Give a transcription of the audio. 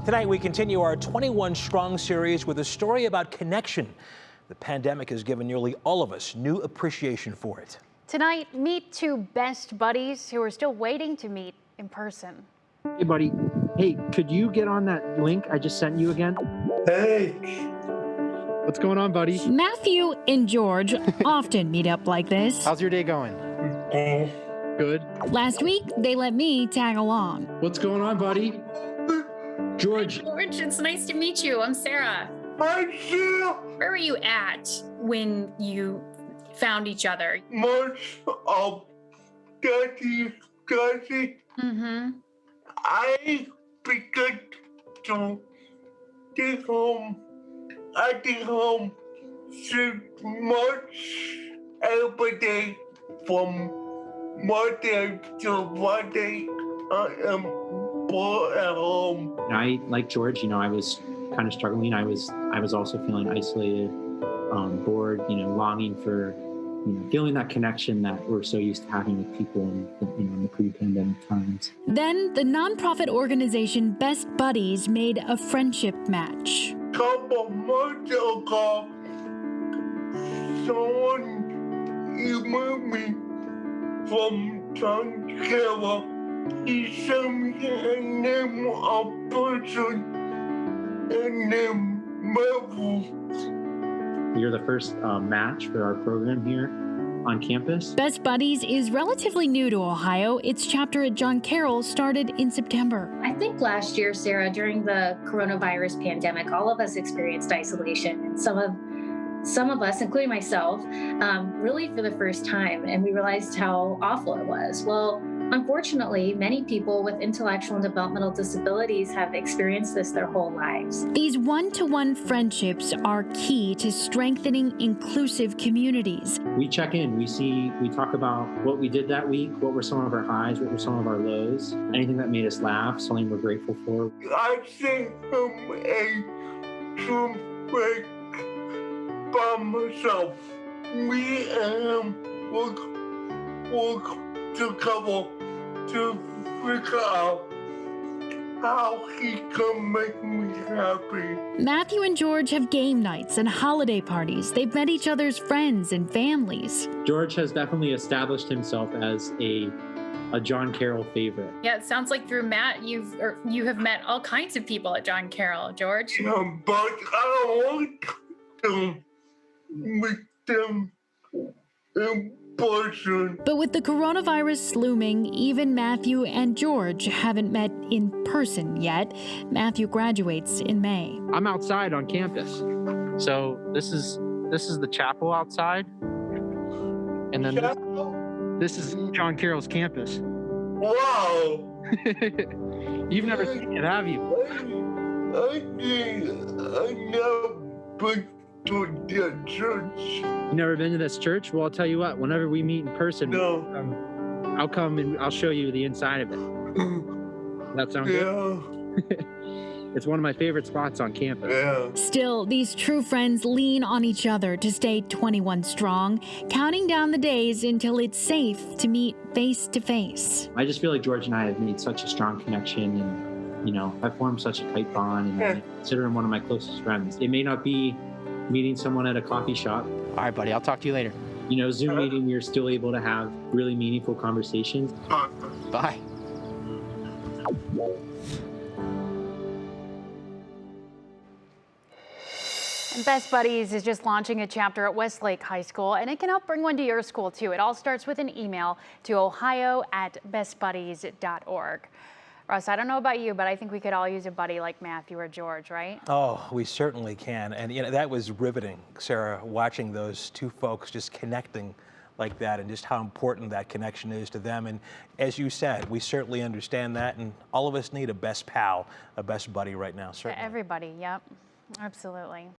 Tonight, we continue our 21 Strong series with a story about connection. The pandemic has given nearly all of us new appreciation for it. Tonight, meet two best buddies who are still waiting to meet in person. Hey, buddy. Hey, could you get on that link I just sent you again? Hey. What's going on, buddy? Matthew and George often meet up like this. How's your day going? Good. Last week, they let me tag along. What's going on, buddy? George. George, it's nice to meet you. I'm Sarah. Hi, Sarah. Where were you at when you found each other? Much of Daddy. Mm-hmm. I began to get home. I get home so much every day from Monday to Friday. I am bored at home. I, like George, I was kind of struggling. I was also feeling isolated, bored, longing for, feeling that connection that we're so used to having with people in the pre-pandemic times. Then the nonprofit organization Best Buddies made a friendship match. Couple months ago, someone emailed me from John Carroll. He sent me a name of person and name Matthew. You're the first match for our program here on campus. Best Buddies is relatively new to Ohio. Its chapter at John Carroll started in September. I think last year, Sarah, during the coronavirus pandemic, all of us experienced isolation. And some of us, including myself, really for the first time, and we realized how awful it was. Well, unfortunately, many people with intellectual and developmental disabilities have experienced this their whole lives. These one-to-one friendships are key to strengthening inclusive communities. We check in, we talk about what we did that week, what were some of our highs, what were some of our lows, anything that made us laugh, something we're grateful for. I sent him a true break by myself. Me and him work together to figure out how he can make me happy. Matthew and George have game nights and holiday parties. They've met each other's friends and families. George has definitely established himself as a John Carroll favorite. Yeah, it sounds like through Matt, you have met all kinds of people at John Carroll, George. Yeah, but I want to meet them in person. But with the coronavirus looming, even Matthew and George haven't met in person yet. Matthew graduates in May. I'm outside on campus. So this is the chapel outside. And then this is John Carroll's campus. Wow. You've never seen it, have you? I never been to the church. You never been to this church? Well, I'll tell you what, whenever we meet in person, No. I'll come and I'll show you the inside of it. That sound good? Yeah. It's one of my favorite spots on campus. Yeah. Still, these true friends lean on each other to stay 21 strong, counting down the days until it's safe to meet face to face. I just feel like George and I have made such a strong connection, and I've formed such a tight bond, and I consider him one of my closest friends. It may not be meeting someone at a coffee shop. All right, buddy, I'll talk to you later. Zoom meeting, you're still able to have really meaningful conversations. Bye. And Best Buddies is just launching a chapter at Westlake High School, and it can help bring one to your school too. It all starts with an email to ohio@bestbuddies.org. Russ, I don't know about you, but I think we could all use a buddy like Matthew or George, right? Oh, we certainly can. And that was riveting, Sarah, watching those two folks just connecting like that and just how important that connection is to them. And as you said, we certainly understand that, and all of us need a best pal, a best buddy right now, certainly. Everybody, yep, absolutely.